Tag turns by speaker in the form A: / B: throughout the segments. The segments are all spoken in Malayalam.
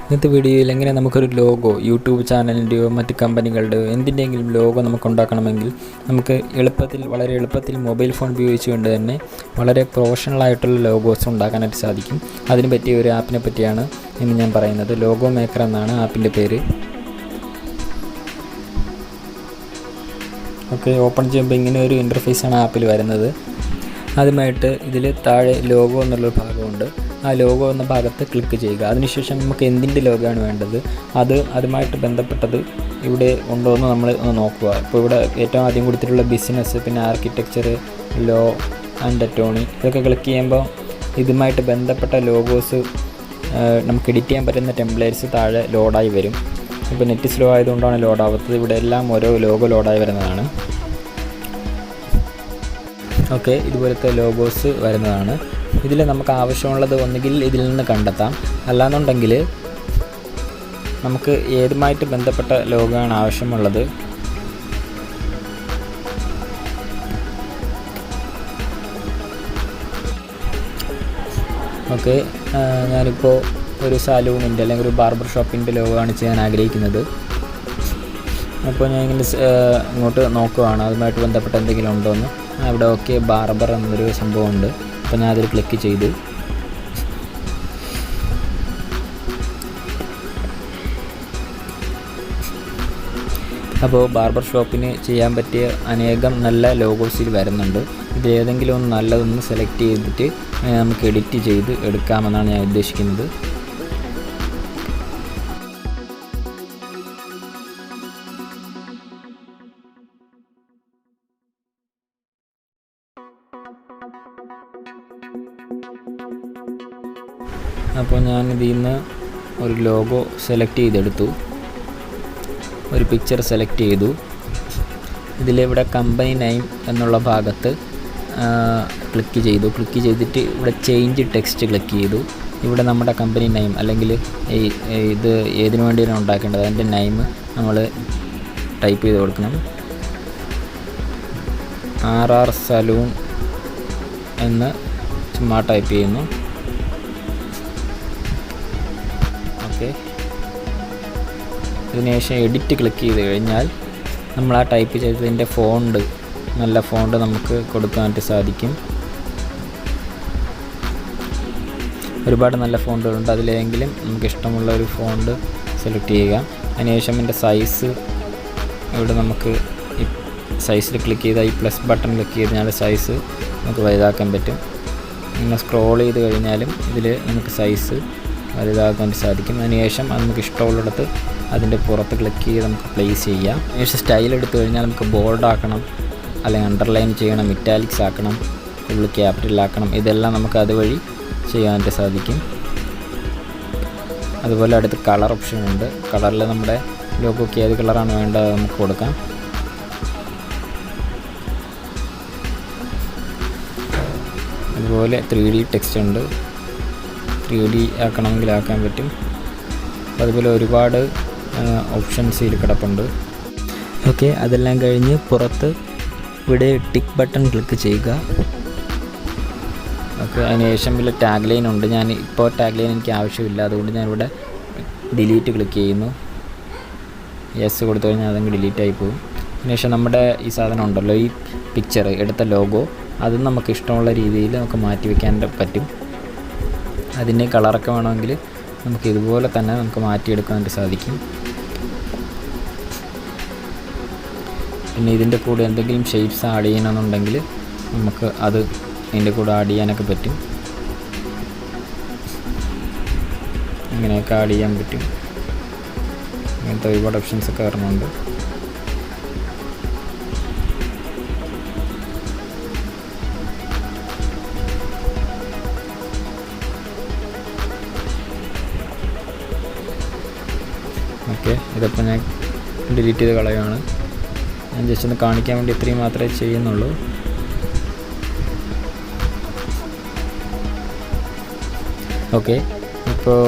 A: ഇന്നത്തെ വീഡിയോയിൽ എങ്ങനെ നമുക്കൊരു ലോഗോ യൂട്യൂബ് ചാനലിൻ്റെയോ മറ്റ് കമ്പനികളുടെയോ എന്തിൻ്റെയെങ്കിലും ലോഗോ നമുക്ക് ഉണ്ടാക്കണമെങ്കിൽ നമുക്ക് വളരെ എളുപ്പത്തിൽ മൊബൈൽ ഫോൺ ഉപയോഗിച്ചുകൊണ്ട് തന്നെ വളരെ പ്രൊഫഷണലായിട്ടുള്ള ലോഗോസ് ഉണ്ടാക്കാനായിട്ട് സാധിക്കും. അതിന് പറ്റിയ ഒരു ആപ്പിനെ പറ്റിയാണ് ഇന്ന് ഞാൻ പറയുന്നത്. ലോഗോ മേക്കർ എന്നാണ് ആപ്പിൻ്റെ പേര്. ഓക്കെ, ഓപ്പൺ ചെയ്യുമ്പോൾ ഇങ്ങനെ ഒരു ഇൻ്റർഫേസാണ് ആപ്പിൽ വരുന്നത്. ആദ്യമായിട്ട് ഇതിൽ താഴെ ലോഗോ എന്നുള്ളൊരു ഭാഗമുണ്ട്. ആ ലോഗോ എന്ന ഭാഗത്ത് ക്ലിക്ക് ചെയ്യുക. അതിനുശേഷം നമുക്ക് എന്തിൻ്റെ ലോഗോയാണ് വേണ്ടത്, അതുമായിട്ട് ബന്ധപ്പെട്ടത് ഇവിടെ ഉണ്ടോ എന്ന് നമ്മൾ ഒന്ന് നോക്കുക. ഇപ്പോൾ ഇവിടെ ഏറ്റവും ആദ്യം കൊടുത്തിട്ടുള്ള ബിസിനസ്, പിന്നെ ആർക്കിടെക്ചർ, ലോ ആൻഡ് അറ്റോണി, ഇതൊക്കെ ക്ലിക്ക് ചെയ്യുമ്പോൾ ഇതുമായിട്ട് ബന്ധപ്പെട്ട ലോഗോസ് നമുക്ക് എഡിറ്റ് ചെയ്യാൻ പറ്റുന്ന ടെംപ്ലേറ്റ്സ് താഴെ ലോഡായി വരും. ഇപ്പോൾ നെറ്റ് സ്ലോ ആയതുകൊണ്ടാണ് ലോഡാവാത്തത്. ഇവിടെ എല്ലാം ഓരോ ലോഗോ ലോഡായി വരുന്നതാണ്. ഓക്കെ, ഇതുപോലത്തെ ലോഗോസ് വരുന്നതാണ്. ഇതിൽ നമുക്ക് ആവശ്യമുള്ളത് ഒന്നുകിൽ ഇതിൽ നിന്ന് കണ്ടെത്താം, അല്ലാന്നുണ്ടെങ്കിൽ നമുക്ക് ഏതുമായിട്ട് ബന്ധപ്പെട്ട ലോഗോ ആണ് ആവശ്യമുള്ളത് ഓക്കെ, ഞാനിപ്പോൾ ഒരു സലൂണിൻ്റെ അല്ലെങ്കിൽ ഒരു ബാർബർ ഷോപ്പിൻ്റെ ലോഗോ ആണ് ചെയ്യാൻ ആഗ്രഹിക്കുന്നത്. അപ്പോൾ ഞാൻ ഇങ്ങനെ ഇങ്ങോട്ട് നോക്കുകയാണ് അതുമായിട്ട് ബന്ധപ്പെട്ട എന്തെങ്കിലും ഉണ്ടോ എന്ന്. അവിടെ ഓക്കെ, ബാർബർ എന്നൊരു സംഭവമുണ്ട്. അപ്പോൾ ഞാൻ അതിൽ ക്ലിക്ക് ചെയ്തു. അപ്പോൾ ബാർബർ ഷോപ്പിന് ചെയ്യാൻ പറ്റിയ അനേകം നല്ല ലോഗോസിൽ വരുന്നുണ്ട്. ഇത് ഏതെങ്കിലും ഒന്ന് നല്ലതൊന്ന് സെലക്ട് ചെയ്തിട്ട് നമുക്ക് എഡിറ്റ് ചെയ്ത് എടുക്കാമെന്നാണ് ഞാൻ ഉദ്ദേശിക്കുന്നത്. അപ്പോൾ ഞാൻ ഇതിൽ നിന്ന് ഒരു ലോഗോ സെലക്ട് ചെയ്തെടുത്തു, ഒരു പിക്ചർ സെലക്ട് ചെയ്തു. ഇതിലിവിടെ കമ്പനി നെയിം എന്നുള്ള ഭാഗത്ത് ക്ലിക്ക് ചെയ്തിട്ട് ഇവിടെ ചേഞ്ച് ടെക്സ്റ്റ് ക്ലിക്ക് ചെയ്തു. ഇവിടെ നമ്മുടെ കമ്പനി നെയിം അല്ലെങ്കിൽ ഇത് ഏതിനു വേണ്ടിയാണ് ഉണ്ടാക്കേണ്ടത് അതിൻ്റെ നെയിം നമ്മൾ ടൈപ്പ് ചെയ്ത് കൊടുക്കണം. RR സലൂൺ എന്ന് ചുമ്മാ ടൈപ്പ് ചെയ്യുന്നു. ഓക്കെ, അതിനുശേഷം എഡിറ്റ് ക്ലിക്ക് ചെയ്ത് കഴിഞ്ഞാൽ നമ്മൾ ആ ടൈപ്പ് ചെയ്തതിൻ്റെ ഫോണ്ട്, നല്ല ഫോണ്ട് നമുക്ക് കൊടുക്കാനായിട്ട് സാധിക്കും. ഒരുപാട് നല്ല ഫോണ്ടുകളുണ്ട്, അതിലേതെങ്കിലും നമുക്ക് ഇഷ്ടമുള്ള ഒരു ഫോണ്ട് സെലക്ട് ചെയ്യുക. അതിനുശേഷം ഇതിൻ്റെ സൈസ് ഇവിടെ നമുക്ക് ഈ സൈസിൽ ക്ലിക്ക് ചെയ്താൽ ഈ പ്ലസ് ബട്ടൺ ക്ലിക്ക് ചെയ്ത് കഴിഞ്ഞാൽ സൈസ് നമുക്ക് വലുതാക്കാൻ പറ്റും. ഇങ്ങനെ സ്ക്രോൾ ചെയ്ത് കഴിഞ്ഞാലും ഇതിൽ നമുക്ക് സൈസ് വലുതാക്കാൻ സാധിക്കും. അതിനുശേഷം അത് നമുക്ക് ഇഷ്ടമുള്ളിടത്ത് അതിൻ്റെ പുറത്ത് ക്ലിക്ക് ചെയ്ത് നമുക്ക് പ്ലേസ് ചെയ്യാം. അതിനുശേഷം സ്റ്റൈൽ എടുത്തു കഴിഞ്ഞാൽ നമുക്ക് ബോൾഡ് ആക്കണം, അല്ലെങ്കിൽ അണ്ടർലൈൻ ചെയ്യണം, ഇറ്റാലിക്സ് ആക്കണം, ഫുള്ള് ക്യാപിറ്റലാക്കണം. ഇതെല്ലാം നമുക്ക് അതുവഴി ചെയ്യാനായിട്ട് സാധിക്കും. അതുപോലെ അടുത്ത് കളർ ഓപ്ഷൻ ഉണ്ട്. കളറിൽ നമ്മുടെ ലോഗോക്ക് ഏത് കളറാണ് വേണ്ടത് നമുക്ക് കൊടുക്കാം. അതുപോലെ 3D ടെക്സ്റ്റ് ഉണ്ട്, 3D ആക്കണമെങ്കിൽ ആക്കാൻ പറ്റും. അതുപോലെ ഒരുപാട് ഓപ്ഷൻസ് ഇതിൽ കിടപ്പുണ്ട്. ഓക്കെ, അതെല്ലാം കഴിഞ്ഞ് പുറത്ത് ഇവിടെ ടിക്ക് ബട്ടൺ ക്ലിക്ക് ചെയ്യുക. ഓക്കെ, അതിനുശേഷം ഇതിൽ ടാഗ് ലൈൻ ഉണ്ട്. ഞാൻ ഇപ്പോൾ ടാഗ് ലൈൻ എനിക്ക് ആവശ്യമില്ല, അതുകൊണ്ട് ഞാനിവിടെ ഡിലീറ്റ് ക്ലിക്ക് ചെയ്യുന്നു. യെസ് കൊടുത്തു കഴിഞ്ഞാൽ അതങ്ങ് ഡിലീറ്റ് ആയി പോകും. അതിനുശേഷം നമ്മുടെ ഈ സാധനം ഉണ്ടല്ലോ, ഈ പിക്ചർ എടുത്ത ലോഗോ, അതും നമുക്ക് ഇഷ്ടമുള്ള രീതിയിൽ നമുക്ക് മാറ്റി വയ്ക്കാൻ പറ്റും. അതിൻ്റെ കളറൊക്കെ വേണമെങ്കിൽ നമുക്ക് ഇതുപോലെ തന്നെ നമുക്ക് മാറ്റിയെടുക്കാനായിട്ട് സാധിക്കും. പിന്നെ ഇതിൻ്റെ കൂടെ എന്തെങ്കിലും ഷേപ്സ് ആഡ് ചെയ്യണമെന്നുണ്ടെങ്കിൽ നമുക്ക് അത് ഇതിൻ്റെ കൂടെ ആഡ് ചെയ്യാനൊക്കെ പറ്റും. ഇങ്ങനെയൊക്കെ ആഡ് ചെയ്യാൻ പറ്റും. അങ്ങനത്തെ ഒരുപാട് ഓപ്ഷൻസൊക്കെ വരുന്നുണ്ട്. ഓക്കെ, ഇതിപ്പോൾ ഞാൻ ഡിലീറ്റ് ചെയ്ത് കളയുകയാണ്. ഞാൻ ജസ്റ്റ് ഒന്ന് കാണിക്കാൻ വേണ്ടി ഇത്രയും മാത്രമേ ചെയ്യുന്നുള്ളൂ. ഓക്കെ, ഇപ്പോൾ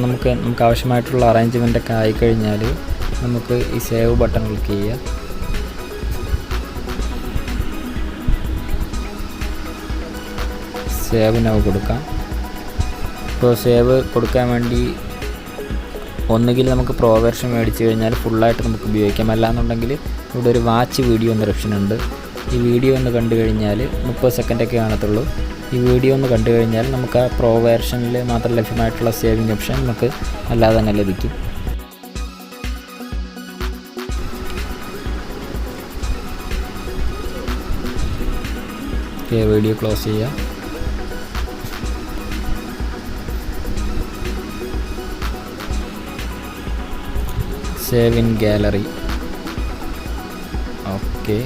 A: നമുക്ക് ആവശ്യമായിട്ടുള്ള അറേഞ്ച്മെൻ്റൊക്കെ ആയിക്കഴിഞ്ഞാൽ നമുക്ക് ഈ സേവ് ബട്ടൺ ക്ലിക്ക് ചെയ്യുക. സേവ് നൗ കൊടുക്കാം. ഇപ്പോൾ സേവ് കൊടുക്കാൻ വേണ്ടി ഒന്നുകിൽ നമുക്ക് പ്രോ വെർഷൻ മേടിച്ച് കഴിഞ്ഞാൽ ഫുള്ളായിട്ട് നമുക്ക് ഉപയോഗിക്കാം, അല്ലാന്നുണ്ടെങ്കിൽ ഇവിടെ ഒരു വാച്ച് വീഡിയോ എന്നൊരു ഓപ്ഷൻ ഉണ്ട്. ഈ വീഡിയോ ഒന്ന് കണ്ടു കഴിഞ്ഞാൽ 30 സെക്കൻഡൊക്കെ കാണത്തുള്ളൂ. ഈ വീഡിയോ ഒന്ന് കണ്ടു കഴിഞ്ഞാൽ നമുക്ക് ആ പ്രോ വെർഷനിൽ മാത്രം ലഭ്യമായിട്ടുള്ള സേവിങ് ഓപ്ഷൻ നമുക്ക് അല്ലാതെ തന്നെ ലഭിക്കും. ഓക്കെ, വീഡിയോ ക്ലോസ് ചെയ്യാം. Save in gallery. Okay,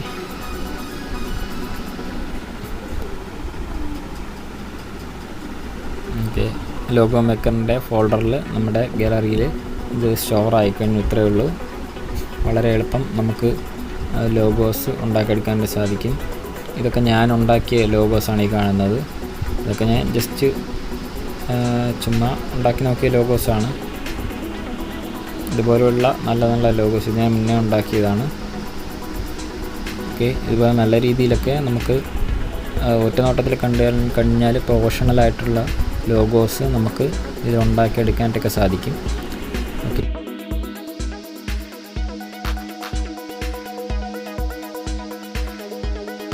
A: okay, logo മേക്കറിൻ്റെ ഫോൾഡറിൽ നമ്മുടെ ഗാലറിയിൽ ഇത് സ്റ്റോർ ആയിക്കഴിഞ്ഞു. ഇത്രയേ ഉള്ളൂ. വളരെ എളുപ്പം നമുക്ക് ലോഗോസ് ഉണ്ടാക്കിയെടുക്കാൻ സാധിക്കും. ഇതൊക്കെ ഞാൻ ഉണ്ടാക്കിയ ലോഗോസാണ് ഈ കാണുന്നത്. ഇതൊക്കെ ഞാൻ ജസ്റ്റ് ചുമ്മാ ഉണ്ടാക്കി നോക്കിയ ലോഗോസാണ്. ഇതുപോലെയുള്ള നല്ല നല്ല ലോഗോസ് ഞാൻ മുന്നേ ഉണ്ടാക്കിയതാണ്. ഓക്കെ, ഇതുപോലെ നല്ല രീതിയിലൊക്കെ നമുക്ക് ഒറ്റ നോട്ടത്തിൽ കഴിഞ്ഞാൽ പ്രൊഫഷണലായിട്ടുള്ള ലോഗോസ് നമുക്ക് ഇത് ഉണ്ടാക്കിയെടുക്കാനായിട്ടൊക്കെ സാധിക്കും. ഓക്കെ.